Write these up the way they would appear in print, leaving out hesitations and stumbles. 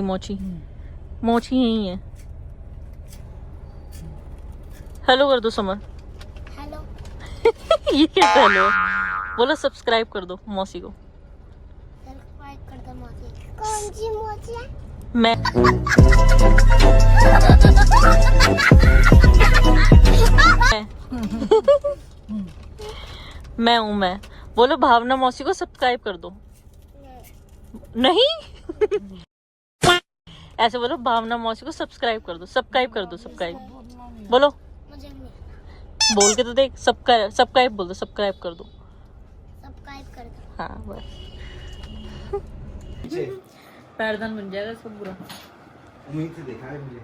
मोची मोची यही है। हेलो कर दो समर। हेलो। ये कैसे हेलो है? बोलो सब्सक्राइब कर दो मौसी को। सब्सक्राइब कर दो मौसी। कौन सी मौसी है? मैं मैं हूँ मैं। बोलो भावना मौसी को सब्सक्राइब कर दो। नहीं ऐसे बोलो भावना मौसी को सब्सक्राइब कर दो। सब्सक्राइब कर दो। सब्सक्राइब बोलो। मुझे नहीं। बोल के तो देख। सब्सक्राइब सब्सक्राइब बोल दो। सब्सक्राइब कर दो। सब्सक्राइब कर दो। हाँ बस। पैरदान बन जाएगा सब पूरा। उम्मीद से देखा है मुझे।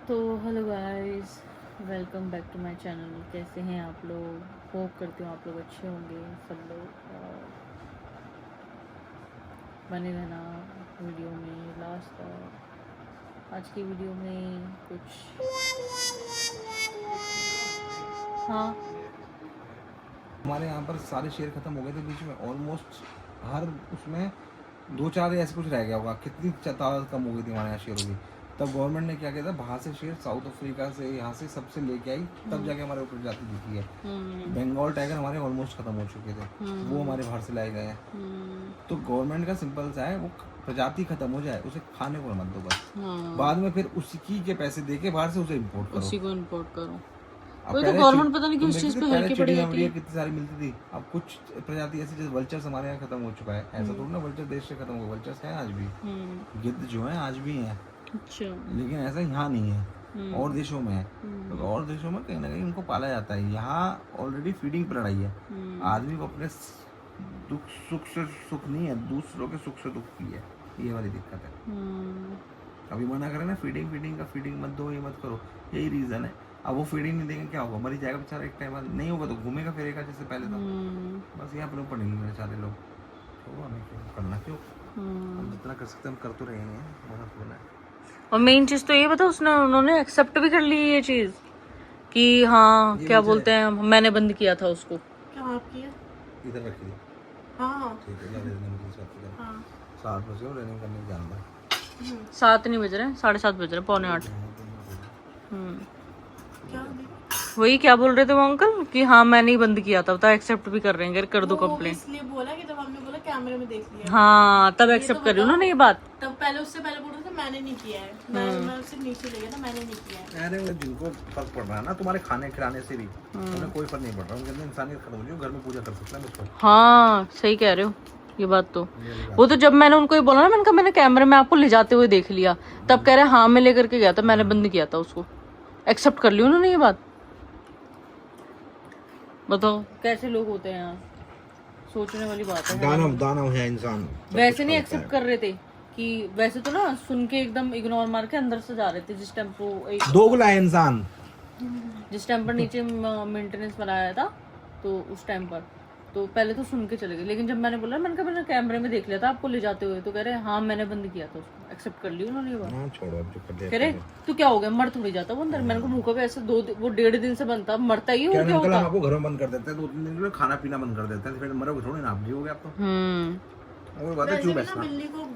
तो hello guys, welcome back to my channel. कैसे हैं आप लोग? होप करती हूँ आप लोग अच्छे होंगे सब लोग। बने रहना वीडियो में लास्ट तक। आज की वीडियो में कुछ हाँ हमारे यहाँ पर सारे शेयर खत्म हो गए थे बीच में। ऑलमोस्ट हर उसमें 2-4 ऐसे कुछ रह गया होगा। कितनी तादाद कम हो गई थी हमारे यहाँ शेयरों की। तब गवर्नमेंट ने क्या किया था, बाहर से शेयर साउथ अफ्रीका से यहाँ से सबसे लेके आई, तब जाके हमारे ऊपर जाती दिखी है। बंगाल टाइगर हमारे ऑलमोस्ट खत्म हो चुके थे, वो हमारे बाहर से लाए गए हैं। तो गवर्नमेंट का सिंपल सा है, वो प्रजाति खत्म हो जाए उसे खाने को मत दो बस। बाद में फिर उसी के पैसे दे के बाहर से उसे इम्पोर्ट करो। उसी को इम्पोर्ट करो। अब वही तो पहले गवर्नमेंट पता नहीं क्यों इस चीज पे हल्की पड़ी चिड़िया रहती है। कितनी सारी मिलती थी। अब कुछ प्रजाति ऐसी जैसे वल्चर्स हमारे यहाँ खत्म हो चुका है। ऐसा थोड़ा ना वल्चर देश से खत्म हो गया। वल्चर्स हैं आज भी, गिद्ध जो है आज भी हैं। अच्छा। लेकिन ऐसा यहाँ नहीं है, और देशों में है। तो और देशों में कहीं ना कहीं उनको पाला जाता है। यहाँ ऑलरेडी फीडिंग पर लड़ाई है। आदमी को अपने दुख सुख से सुख नहीं है, दूसरों के सुख से दुख की है। ये वाली दिक्कत है। अभी मना करें ना फीडिंग का, फीडिंग मत दो, ये मत करो, यही रीजन है। अब वो फीडिंग नहीं देंगे क्या होगा? मरी जाएगा बेचारा एक टाइम बाद। नहीं होगा तो घूमेगा फिरेगा जैसे पहले था। बस ये अपने ऊपर नहीं है सारे लोग। तो हमें क्यों करना, क्यों? हम जितना कर सकते हम कर तो रहे हैं। मना थोड़ा है। और मेन चीज तो ये बता, उन्होंने एक्सेप्ट भी कर ली ये चीज कि हाँ क्या बोलते हैं, मैंने बंद किया था उसको। क्या आप किया? इधर रखी थी। हाँ ठीक है, ले लेने मुझे साथ में। 7 बजे और रनिंग करने जाना है। 7 नहीं बज रहे, 7:30 बज रहे, 7:45। क्या? वही क्या बोल रहे थे वो अंकल कि हाँ मैंने ही बंद किया था, बता एक्सेप्ट भी कर रहे हैं, कर दो वो कंप्लेंट। इसलिए बोला कि तब हमने बोला कैमरे में देख लिया। हाँ तब एक्सेप्ट कर रही उन्होंने ये बात। तब पहले उससे पहले बोल रहे थे मैंने नहीं किया है। मैं उससे नीचे ले गया था, मैंने नहीं किया है। अरे वो जिनको फर्क पड़ रहा है ना तुम्हारे खाने खिलाने से भी, उन्हें कोई फर्क नहीं पड़ रहा। उनके अंदर इंसानियत खत्म हो गई। घर में पूजा कर सकते हैं उसको। हाँ सही कह रहे हो ये बात तो। वो तो जब मैंने उनको ये बोला ना, मैंने कहा मैंने कैमरे में आपको ले जाते हुए देख लिया, तब कह रहे हाँ मैं लेकर के गया था, मैंने बंद किया था उसको। एक्सेप्ट कर ली उन्होंने ये बात। बताओ कैसे लोग होते हैं यहाँ, सोचने वाली बात है। दानव है इंसान। वैसे नहीं एक्सेप्ट कर रहे थे कि वैसे तो ना सुन के एकदम इग्नोर मार के अंदर से जा रहे थे। जिस टाइम को दोगला है इंसान। जिस टाइम पर नीचे मेंटेनेंस बनाया था तो उस टाइम पर तो पहले तो सुन के चले गए, लेकिन जब मैंने बोला, मैंने कहा मैंने कैमरे में देख लिया था आपको ले जाते हुए, तो कह रहे हाँ मैंने बंद किया था उसको। एक्सेप्ट कर ली उन्होंने ये बात। छोड़ो अब जो कर दिया। कह रहे तो क्या हो गया, मर थोड़ी जाता वो अंदर। मैंने को मुंह पे ऐसे वो 1.5 दिन से बनता, मरता ही हो क्या होता। हम आपको घर में बंद कर देते हैं, 2-3 दिन के लिए खाना पीना बंद कर देते हैं, फिर मरोगे थोड़ी ना आप, जियोगे आप तो। वो बात है, वैसे चुप भी ना बैठना।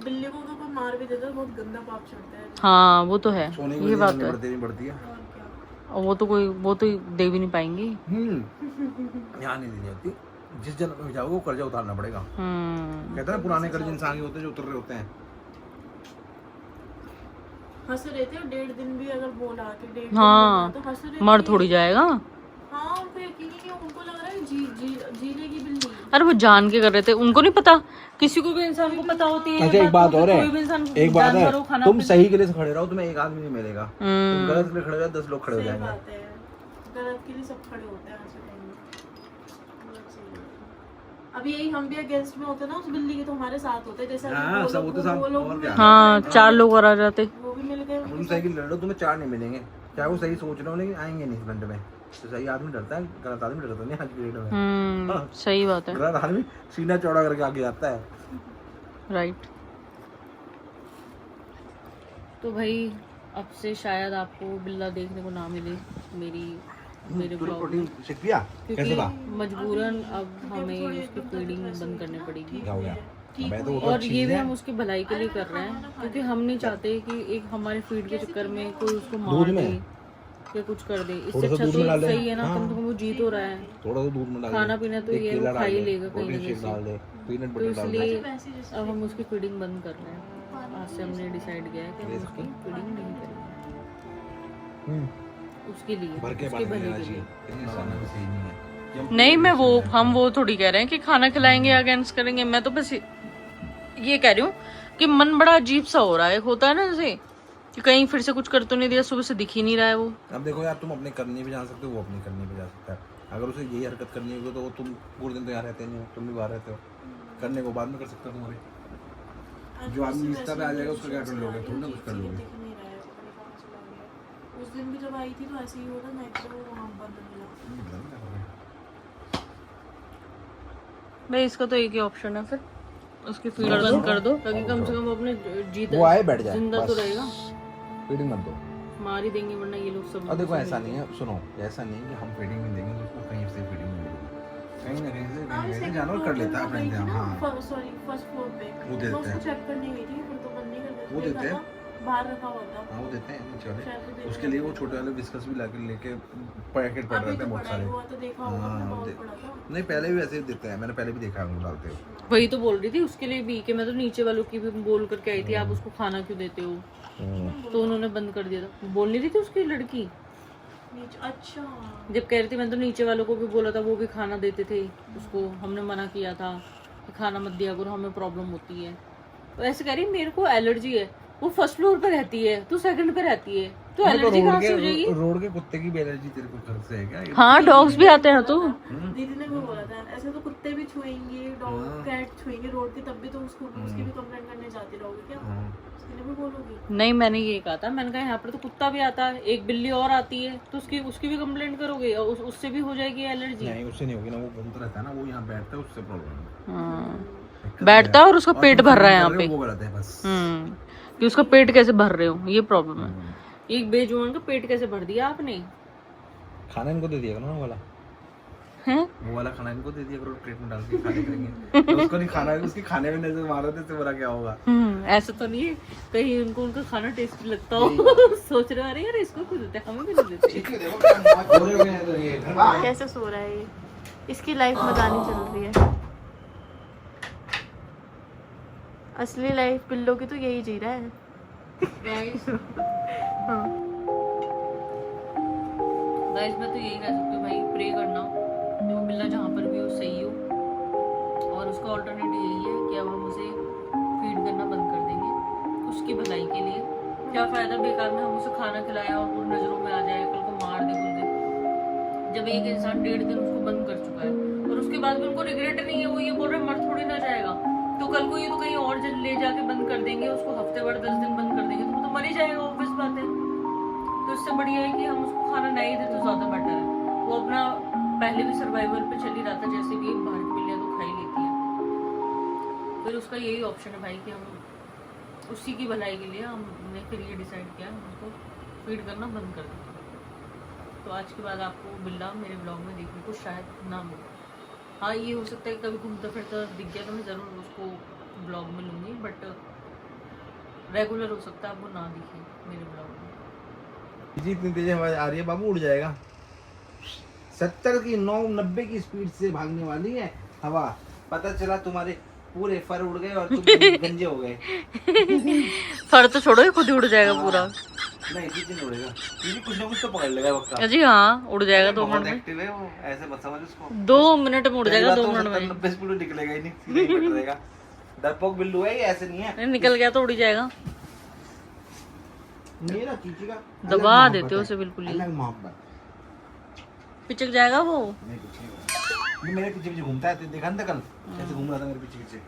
बिल्ली को तो कोई मार भी देता है, बहुत गंदा पाप चढ़ता है। हाँ वो तो है, सोने ये बात है। बढ़ती है। और क्या? और वो तो दे भी नहीं पाएंगे। यहाँ नहीं दी जाती। जिस जन्म में जाओगे वो कर्जा उतारना पड़ेगा। कहते हैं पुराने कर्ज इंसान के होते हैं जो उतर रहे होते हैं। हंस रहे थे 1.5 दिन भी अगर बोला कि 1.5 दिन हाँ तो हंस रहे मर थे। थोड़ी जाएगा। हाँ उनको यकीन ही नहीं, उनको लग रहा है जी लेगी बिल्ली। अरे वो जान के कर रहे थे, उनको नहीं पता। किसी को भी इंसान को पता होती है। अच्छा एक बात और है, कोई भी इंसान एक बात जानवर हो, है, खाना तुम पीना- सही के लिए खड़े रहो, तुम्हें एक आदमी नहीं मिलेगा। तुम गलत के लिए खड़े रहो 10 लोग खड़े हो सही जाएंगे। बात है, गलत के लिए सब खड़े होते हैं आज के टाइम में। अब यही हम भी अगेंस्ट में होते ना उस बिल्ली के, तो हमारे साथ होते जैसे हाँ, सब होते साथ, वो लोग और भी क्या। मिल हाँ गए, 4 लोग और आ जाते। वो भी मिल गए। तुम सही के लिए लड़ो, तुम्हें 4 नहीं मिलेंगे। चाहे वो सही सोच रहे हो, लेकिन आएंगे नहीं इस घंटे में। तो सही आदमी डरता है, गलत आदमी डरता नहीं आज की डेट में। सही बात है। गलत आदमी सीना चौड़ा करके आगे आता है। राइट। तो भाई अब से शायद आपको बिल्ला देखने को ना मिले मेरी मेरे तूने ब्लॉग में, प्रोटीन शेक पिया? कैसे क्योंकि था? मजबूरन अब हमें उसकी फीडिंग बंद करनी पड़ेगी। क्या हो गया? मैं तो वो और तो ये चीज भी है। हम उसकी भलाई के लिए कर रहे हैं, क्योंकि हम नहीं चाहते कि एक हमारे फीड के चक्कर में कोई उसको दूध मार में? दे या कुछ कर दे। इससे थोड़ा सा अच्छा दूध तो में डाले। सही है ना, हाँ। कम से कम वो जी तो रहा है। थोड़ा सा दूध में डाल दे। खाना पीना तो एक ये केला वो खा ही डाल दे, लेगा कहीं ना प्रोटीन शेक कहीं डाल से। दे, पीनट तो बटर डाल दे। इसलिए अब हम उसकी फीडिंग बंद कर रहे हैं। आज से हमने डिसाइड किया है कि हम उसकी फीडिंग नहीं करेंगे, उसके लिए, भर के उसके पानी भले लेना के चाहिए। लिए। इतनी खाना भी सही नहीं है। कि नहीं, मैं वो हम वो थोड़ी कह रहे हैं कि खाना खिलाएंगे या अगेंस्ट करेंगे। मैं तो बस ये कह रही हूँ कि मन बड़ा अजीब सा हो रहा है। होता है ना जैसे कि कहीं फिर से कुछ कर तो नहीं दिया, सुबह से दिख ही नहीं रहा है वो। अब देखो यार, तुम अपने करनी भी जा सकते हो, वो अपनी करनी भी जा सकता है। अगर उसे यही हरकत करनी होगी तो वो तुम पूरे दिन तो यहाँ रहते नहीं हो, तुम भी बाहर रहते हो। करने को बाद में कर सकते हो तुम्हारे। जो आदमी रिश्ता पे आ जाएगा उसका क्या कर लोगे? थोड़ी ना कुछ कर लोगे। उस दिन भी जब आई थी तो ऐसे ही होता, नेक्स्ट डे वो वहां बंद मिला। भाई इसका तो एक ही ऑप्शन है, फिर उसकी फीड बंद कर दो, ताकि कम से कम वो अपने जीत वो आए बैठ जाए, जिंदा तो बस। रहेगा। फीडिंग मत दो। मार ही देंगे, वरना ये लोग सब। और देखो ऐसा नहीं है, सुनो, ऐसा नहीं है कि हम फीडिंग नहीं देंगे तो उसको कहीं से फीडिंग नहीं देंगे। कहीं ना कहीं से जानवर कर लेता है अपने इंतजाम। हाँ, सॉरी फर्स्ट फ्लोर पे वो दे देते हैं। चेक करने गई थी, फिर तो बंद नहीं कर देते। वो देते हैं। बाहर रखा हुआ था। हाँ वो देते हैं नीचे वाले। शायद भी देते उसके लिए वो छोटे वाले विस्कस भी लाके लेके पैकेट पड़ अभी रहते तो हैं बहुत पढ़ाई सारे। हुआ तो देखा होगा हाँ, आपने, बहुत दे- बड़ा था। नहीं पहले भी वैसे ही देते हैं, मैंने पहले भी देखा है उनको डालते हुए। वही तो बोल रही थी उसके लिए भी कि मैं तो नीचे वालों की भी बोल करके आई थी, आप उसको खाना क्यों देते हो, तो उन्होंने बंद कर दिया था। बोल नहीं रही थी उसकी लड़की, नीचे अच्छा जब कह रही थी मैं तो नीचे वालों को भी बोला था, वो भी खाना देते थे उसको, हमने मना किया था कि खाना मत दिया करो, हमें प्रॉब्लम होती है। तो ऐसे कह रही मेरे को एलर्जी है, वो फर्स्ट फ्लोर पे रहती है, तू सेकंड पे रहती है, तो एलर्जी कहाँ से हो जाएगी? रोड के कुत्ते की भी एलर्जी तेरे को घर से है क्या? हाँ, डॉग्स भी आते हैं तो। दीदी ने वो बोला था, ऐसे तो कुत्ते भी छुएंगे, डॉग कैट छुएंगे रोड के, तब भी तो उसको उसकी भी कंप्लेंट करने जाती रहोगे क्या? उसके लिए भी बोलोगी? नहीं, मैंने ये कहा था, मैंने कहा यहाँ पर तो कुत्ता भी आता है, एक बिल्ली और आती है, तो उसकी भी कंप्लेंट करोगे और उससे भी हो जाएगी एलर्जी। नहीं उससे नहीं होगी ना, वो घूमता रहता है ना, वो यहाँ बैठता है, उससे प्रॉब्लम है। बैठता है और उसका पेट भर रहा है यहाँ पे, वो गलत है बस। कि उसका पेट कैसे भर रहे हो, ये प्रॉब्लम है। एक बेजुबान का पेट कैसे भर दिया आपने? खाना इनको दे दिया करो ना वाला, हैं? वो वाला खाना इनको दे दिया करो, प्लेट में डाल के खा करेंगे। तो उसको नहीं खाना है, उसके खाने में नजर मारो तो इससे बुरा क्या होगा? ऐसा तो नहीं है कहीं उनको उनका खाना टेस्टी लगता हो। सोच रहे अरे यार इसको क्यों देते, हमें भी नहीं देते। कैसे सो रहा है ये? इसकी लाइफ मजानी चल रही है। असली लाइफ बिल्लो की तो यही जी रहा है। हाँ। गाइस मैं तो यही कह सकती हूँ भाई, प्रे करना कि वो बिल्ला जहाँ पर भी हो सही हो, और उसका ऑल्टरनेटिव यही है कि अब हम उसे फीड करना बंद कर देंगे उसकी भलाई के लिए। क्या फायदा बेकार में हम उसे खाना खिलाया और वो नजरों में आ जाए, कल को मार दे बोल दे। जब एक इंसान 1.5 दिन उसको बंद कर चुका है और उसके बाद भी उनको रिग्रेट नहीं है, वो ये बोल रहे मर थोड़ी ना जाएगा, तो कल को ये तो कहीं और ले जाके बंद कर देंगे उसको, हफ्ते भर 10 दिन बंद कर देंगे तो वो तो मर ही जाएगा, ऑब्वियस बात है। तो इससे बढ़िया है कि हम उसको खाना नहीं दे तो ज्यादा बेटर है। वो अपना पहले भी सर्वाइवल पे चल ही रहा था, जैसे भी बाहर की बिल्लियां तो खा ही लेती है। फिर उसका यही ऑप्शन है भाई कि हम उसी की भलाई के लिए हमने फिर ये डिसाइड किया उसको फीड करना बंद कर दें। तो आज के बाद आपको बिल्ला मेरे ब्लॉग में देखने को शायद ना मिले। हाँ, ये हो सकता है कभी घूमता फिरता दिख गया तो मैं ज़रूर उसको ब्लॉग में लूँगी, बट रेगुलर हो सकता है आपको ना दिखे मेरे ब्लॉग में। जी इतनी तेज आवाज आ रही है बाबू, उड़ जाएगा। 70 की 90 की स्पीड से भागने वाली है हवा। पता चला तुम्हारे पूरे फर उड़ गए और तुम गंजे हो गए। फर तो छोड़ो, खुद ही उड़ जाएगा पूरा। नहीं पीछे नहीं उड़ेगा, ये कुछ ना कुछ तो पकड़ लेगा पक्का। जी हाँ, उड़ जाएगा 2 मिनट में। एक्टिव है वो, ऐसे मत समझ उसको। 2 मिनट में उड़ जाएगा, 2 मिनट में। 90 स्पीड निकलेगा ही नहीं, सीधे ही बैठ रहेगा। डरपोक बिल्लू है ये, ऐसे नहीं है। निकल गया तो उड़ जाएगा। मेरा चीची का दबा देते हो उसे बिल्कुल ही, अलग मोहब्बत। पिचक जाएगा वो। नहीं कुछ नहीं होगा। ये मेरे पीछे पीछे घूमता है, देखा ना कल कैसे घूम रहा था मेरे पीछे पीछे।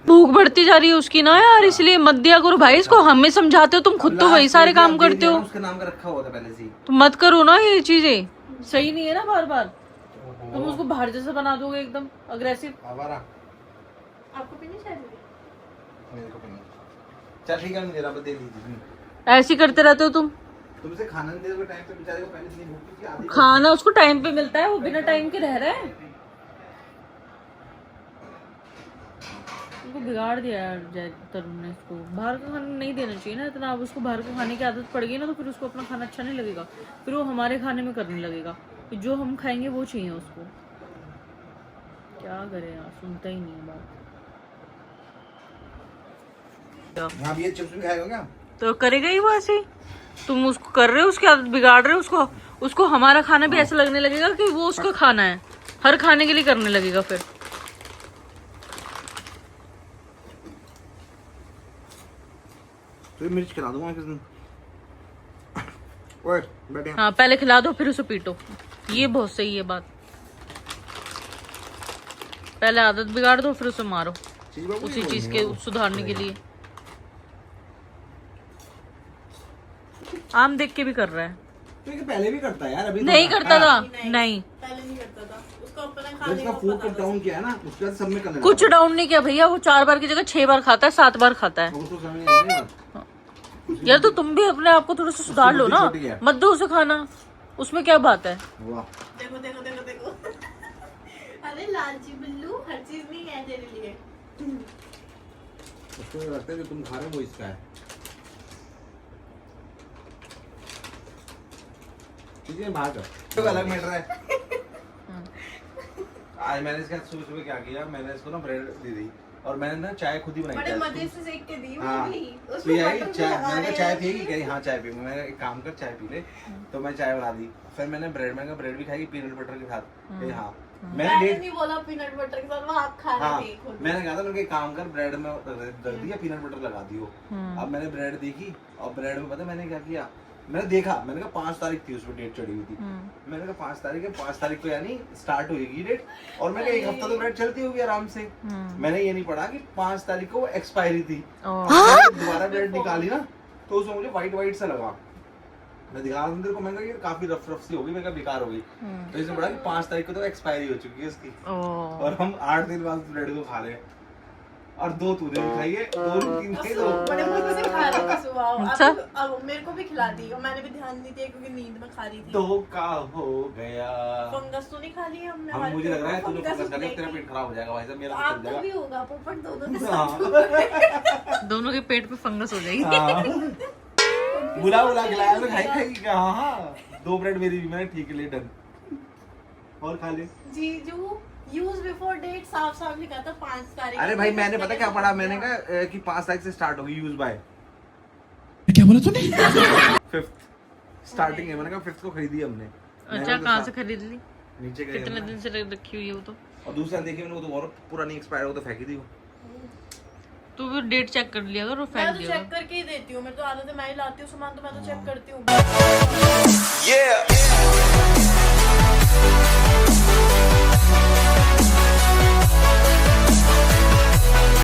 भूख बढ़ती जा रही है उसकी ना यार, इसलिए मत दिया करो भाई इसको। हमें समझाते हो तुम, खुद तो वही सारे काम करते हो। उसके नाम का रखा हुआ था पहले से ही। तो मत करो ना ये चीजें, सही नहीं है ना। बार बार तुम उसको बाहर जैसा बना दोगे, एकदम अग्रेसिव। आवारा आपको पीनी चाहिए? मेरे को नहीं। चल ठीक है, मैं दे रहा, दे दीजिए। ऐसे करते रहते हो तुम। तुमसे खाना नहीं दे टाइम पे, बेचारे को पहले इतनी भूख थी, आधी खाना उसको टाइम पे मिलता है, वो बिना टाइम के रह रहा है। उसको बिगाड़ दिया यार तरुण ने। इसको बाहर का खाना नहीं देना चाहिए ना इतना। अब उसको बाहर का खाने की आदत पड़ गई ना, तो फिर उसको अपना खाना अच्छा नहीं लगेगा, फिर वो हमारे खाने में करने लगेगा कि जो हम खाएंगे वो चाहिए उसको। क्या करे यार, सुनता ही नहीं है बात। हाँ ये चिप्स भी खाएगा क्या? तो करेगा ही वो ऐसे ही। तुम उसको कर रहे हो, उसकी आदत बिगाड़ रहे हो उसको हमारा खाना भी ऐसा लगने लगेगा कि वो उसका खाना है, हर खाने के लिए करने लगेगा फिर। तो मिर्च खिला दूंगा किस दिन। ओए बैठे। हाँ पहले खिला दो फिर उसे पीटो, ये बहुत सही है बात। पहले आदत बिगाड़ दो फिर उसे मारो, उसी चीज के सुधारने के लिए। आम देख के भी कर रहा है। तो ये पहले भी करता है यार, अभी नहीं करता था। नहीं पहले नहीं करता था, उसको अपना जब खाने उसका का फूड पता कट था। डाउन किया है ना, उसके बाद सब में करने कुछ डाउन नहीं किया भैया, वो 4 बार की जगह 6 बार खाता है, 7 बार खाता है। उसको समझ नहीं आई बात। यार तो तुम भी अपने आप को थोड़ा सा सुधार लो ना, छोटी है। मत दो उसे खाना, उसमें क्या बात है। वाह देखो देखो देखो देखो अरे लालची बिल्लू, हर चीज नहीं है तेरे लिए। उसको लगता है जो तुम खा रहे हो वो इसका है। चीजें बाहर कर, तो अलग मैटर है। आज मैंने इसके साथ सुबह सुबह क्या किया, मैंने इसको ना ब्रेड दे दी और मैंने ना चाय खुद ही बनाई बड़े थी। मजे से सेक के दी हाँ वो भी। तो उसमें यही बटर भी चाय, लगा मैंने रहे कहा चाय हैं। पिएगी, कह रही हाँ चाय पी। मैंने एक काम कर चाय पी ले, तो मैं चाय बना दी। फिर मैंने ब्रेड, मैंने कहा ब्रेड भी खाएगी पीनट बटर के साथ, कही हाँ। मैंने मैंने डेट, नहीं बोला पीनट बटर के साथ, वो आप खा हाँ रहे थे खुद। मैंने कहा था मैंने कहा काम कर ब्रेड में रख दिया, पीनट बटर लगा दियो। अब मैंने ब्रेड देखी और ब्रेड में पता मैंने क्या किया, मैंने देखा, मैंने कहा 5 तारीख थी उसमें डेट चढ़ी हुई थी। मैंने कहा 5 तारीख है, 5 तारीख को यानी स्टार्ट होगी डेट, और मैंने कहा एक हफ्ता तो ब्रेड चलती होगी आराम से। मैंने ये नहीं पढ़ा कि 5 तारीख को वो एक्सपायरी थी। दोबारा ब्रेड निकाली ना तो उसमें मुझे व्हाइट व्हाइट सा लगा। मैं दिखा रहा तेरे को, मैंने कहा ये काफी रफ रफ सी होगी, मैं कहा बेकार हो गई। तो इसमें पढ़ा कि 5 तारीख को तो एक्सपायरी हो चुकी है उसकी, और हम 8 दिन बाद ब्रेड को खा रहे हैं। और 2 तूने भी खाई है, 2 3 खाई, 2 बड़े मजे से खा रही थी सुबह। अच्छा। अब मेरे को भी खिला दी और मैंने भी ध्यान नहीं दिया क्योंकि नींद में खा रही थी। धोखा हो गया। फंगस तो नहीं खा ली हमने। हम मुझे लग रहा है तूने फंगस कर लिया, नहीं तेरा की। पेट खराब हो जाएगा भाई साहब, मेरा तो आपको चल भी होगा पोपट, दोनों के हाँ। साथ। दोनों के पेट पे फंगस हो जाएगी। हाँ। बुला खिलाया तो खाई खाई क्या? हाँ 2 ब्रेड मेरी भी, मैंने ठीक है ले डन, और खा ले। जीजू यूज बिफोर डेट साफ साफ लिखा था 5 तारीख। अरे भाई मैंने पता क्या पढ़ा, मैंने कहा कि 5 तारीख से स्टार्ट होगी यूज बाय। क्या बोला तूने? 5th स्टार्टिंग है, मैंने कहा 5th को खरीदी हमने। अच्छा कहाँ से खरीद ली? नीचे गए कितने हमने। दिन से रखी हुई है वो तो? और दूसरा देखिए मैंने वो तो और पुरानी एक्सपायर हो तो फेंकी थी वो। तू भी डेट चेक कर लिया अगर वो मैं फेंक तो दिया। चेक करके ही देती हूँ, मैं तो आदत है मैं ही लाती हूँ सामान, तो मैं तो चेक करती हूँ।